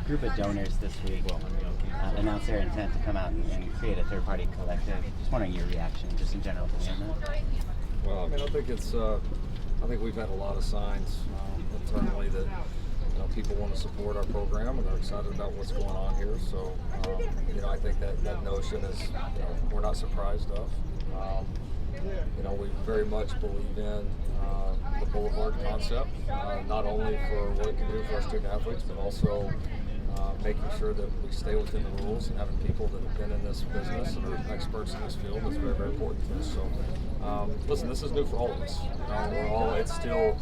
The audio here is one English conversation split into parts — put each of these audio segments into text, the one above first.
group of donors this week announced their intent to come out and create a third-party collective. Just wondering your reaction, just in general, to that. Well, I mean, I think it's. I think we've had a lot of signs internally that people want to support our program and are excited about what's going on here. So, I think that notion is, we're not surprised of. We very much believe in the Boulevard concept, not only for what it can do for our student athletes, but also making sure that we stay within the rules and having people that have been in this business and are experts in this field is very, very important to us. So, listen, this is new for all of us. It's still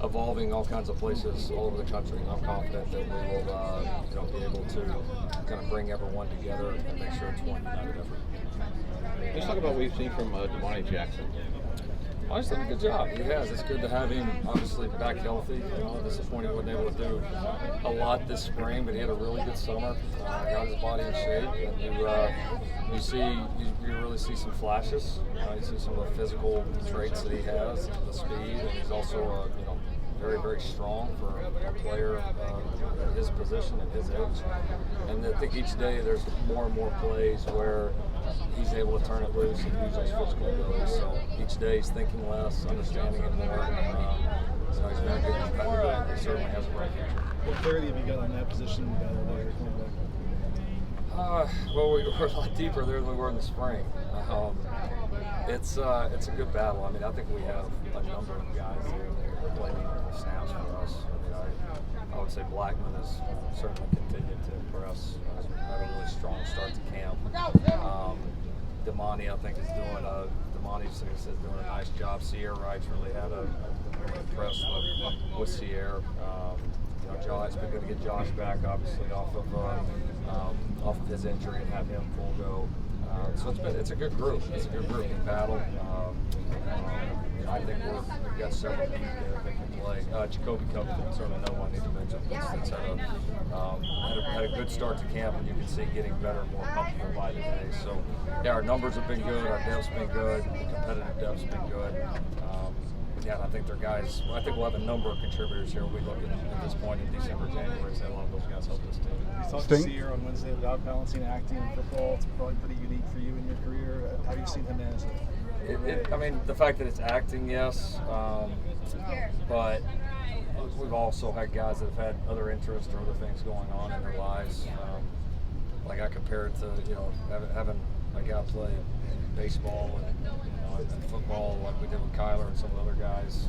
evolving all kinds of places all over the country, and I'm confident that we will be able to kind of bring everyone together and make sure it's one united effort. Let's talk about what we've seen from Damani Jackson. Oh, he's done a good job. He has. It's good to have him, obviously, back healthy. Disappointed he wasn't able to do a lot this spring, but he had a really good summer. Got his body in shape, and you really see some flashes. You see some of the physical traits that he has, the speed, and he's also very, very strong for a player at his position and his age. And I think each day there's more and more plays where he's able to turn it loose and use those physical abilities. So each day he's thinking less, understanding it more. So he's been a good competitor. He certainly has a bright future. What clarity have you got on that position? Well, we're a lot deeper there than we were in the spring. It's a good battle. I mean, I think we have a number of guys there that play meaningful snaps for us. I would say Blackman has certainly continued to impress. Had a really strong start to camp. Damani, I think, is doing doing a nice job. Sierra Wright's really had really impressed with Sierra. It's been good to get Josh back, obviously, off of his injury and have him full go. So it's a good group. It's a good group in battle. I think we've got several people there that can play. Jacoby Covington, certainly no one needs to mention. That's had a good start to camp, and you can see getting better, more comfortable by the day. So, yeah, our numbers have been good. Our depth's been good. Competitive depth's been good. I think they're guys. I think we'll have a number of contributors here. We look at this point in December, January, and say a lot of those guys helped us too. You talked to Sierra on Wednesday about balancing acting and football. It's probably pretty unique for you in your career. How have you seen him manage it? I mean, the fact that it's acting, yes, but we've also had guys that have had other interests or other things going on in their lives. Like I compare it to having a guy play baseball and football like we did with Kyler and some of the other guys.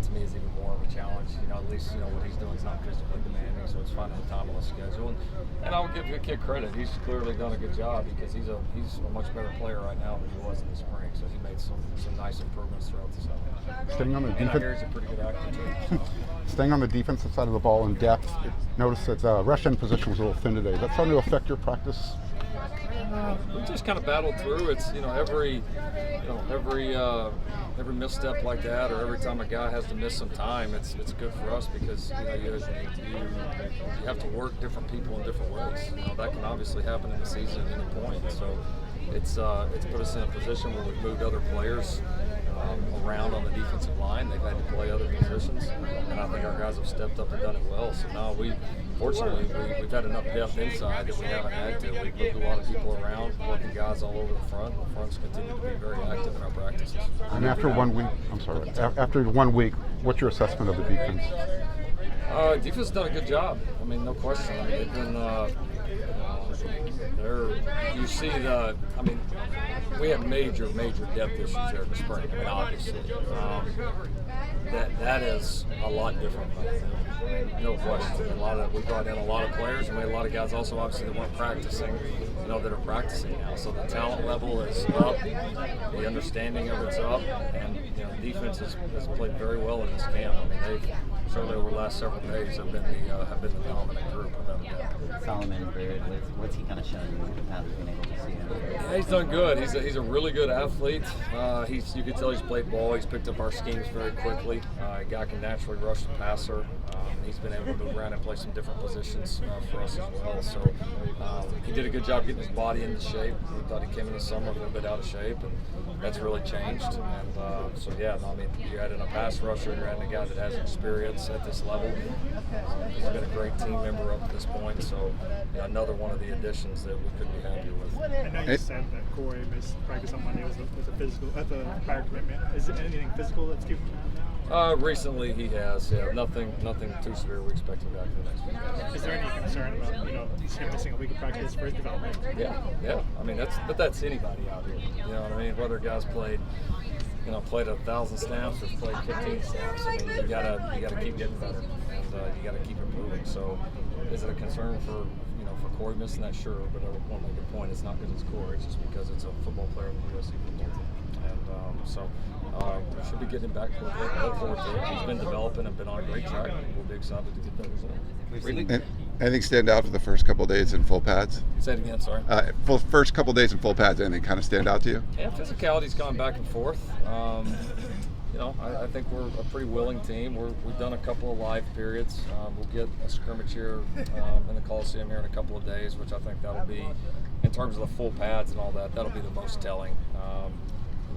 To me, is even more of a challenge. At least what he's doing is not physically demanding, so it's finding the time on the schedule. And I would give the kid credit. He's clearly done a good job because he's a much better player right now than he was in the spring. So he made some nice improvements throughout the summer. Staying on the I hear he's a pretty good actor too. Staying on the defensive side of the ball in depth, notice that rush end position was a little thin today. That's starting to affect your practice. We just kind of battled through. It's every misstep like that, or every time a guy has to miss some time, it's good for us because you have to work different people in different ways. That can obviously happen in the season at any point. So it's put us in a position where we've moved other players around on the defensive line. They've had to play other positions, and I think our guys have stepped up and done it well. So now fortunately, we've had enough depth inside that we haven't had to. We've moved a lot of people around, working guys all over the front. The fronts continue to be very active in our practices. And after 1 week, after 1 week, what's your assessment of the defense? Defense has done a good job. I mean, no question. I mean, they've been. We had major depth issues there in the spring. I mean, obviously, that is a lot different. No question. We brought in a lot of players, and we had a lot of guys also, obviously, that weren't practicing. That are practicing now. So the talent level is up, the understanding of it's up, and defense has played very well in this camp. I mean, they've certainly over the last several days have been the dominant group without a doubt. Solomon Bird, what's he kind of showing you now that you've been able to see him? Yeah, he's done good. He's a really good athlete. You can tell he's played ball. He's picked up our schemes very quickly. A guy can naturally rush the passer. He's been able to move around and play some different positions for us as well. So he did a good job getting his body into shape. We thought he came in the summer a little bit out of shape, and that's really changed. And you add in a pass rusher, you're adding a guy that has experience. at this level. He's been a great team member up to this point, so another one of the additions that we couldn't be happier with. I know you said that Corey missed practice on Monday with a physical at the prior commitment. Is it anything physical that's keeping him out now? Recently he has, nothing too severe. We expect him back for the next week. Is there any concern about him missing a week of practice for his development? Yeah. I mean that's anybody out here. You know what I mean? Whether guys played 1,000 snaps or played 15 snaps. I mean, you gotta keep getting better, and you gotta keep improving. So, is it a concern for Corey missing that? Sure, but I want to make a point. It's not because it's Corey. It's just because it's a football player in the USC football team, and we should be getting him back. Look forward to it. He's been developing and been on a great track. We'll be excited to get that result. Anything stand out for the first couple of days in full pads? Say it again, sorry. First couple of days in full pads, anything kind of stand out to you? Yeah, physicality's gone back and forth. I think we're a pretty willing team. We've done a couple of live periods. We'll get a scrimmage here in the Coliseum here in a couple of days, which I think that'll be, in terms of the full pads and all that, that'll be the most telling.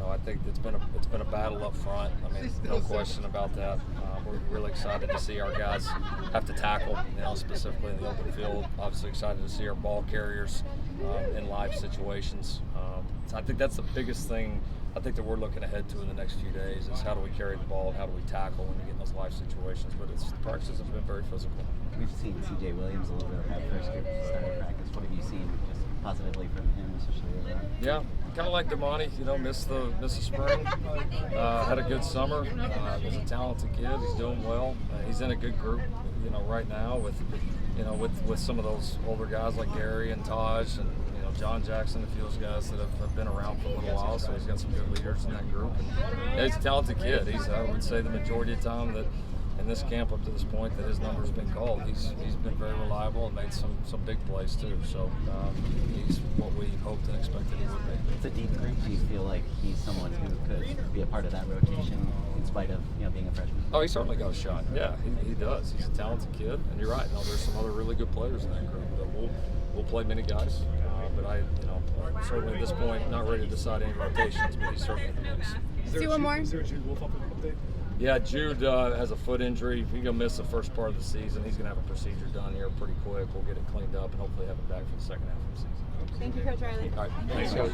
I think it's been a battle up front. I mean, no question about that. We're really excited to see our guys have to tackle, specifically in the open field. Obviously excited to see our ball carriers in live situations. So I think that's the biggest thing I think that we're looking ahead to in the next few days is how do we carry the ball, how do we tackle when we get in those live situations. But the practices have been very physical. We've seen C.J. Williams a little bit of that first group start of practice. What have you seen just positively from him, especially? Yeah, kind of like Damani, missed the spring. Had a good summer. He's a talented kid. He's doing well. He's in a good group, right now with some of those older guys like Gary and Taj and John Jackson, a few of those guys that have been around for a little while. So he's got some good leaders in that group. And he's a talented kid. I would say the majority of the time that in this camp up to this point that his number's been called, he's been very reliable and made some big plays too. So he's what we hoped and expected he would be. It's a deep group. Do you feel like he's someone who could be a part of that rotation in spite of being a freshman? Oh, he certainly got a shot. Yeah, he does. He's a talented kid, and you're right. There's some other really good players in that group. But we'll play many guys. But certainly at this point, not ready to decide any rotations, but he's certainly in the mix. See one more. Is there a Jude Wolf update? Yeah, Jude has a foot injury. He's going to miss the first part of the season. He's going to have a procedure done here pretty quick. We'll get it cleaned up and hopefully have him back for the second half of the season. Thank you, Coach Riley. All right, thanks, Coach.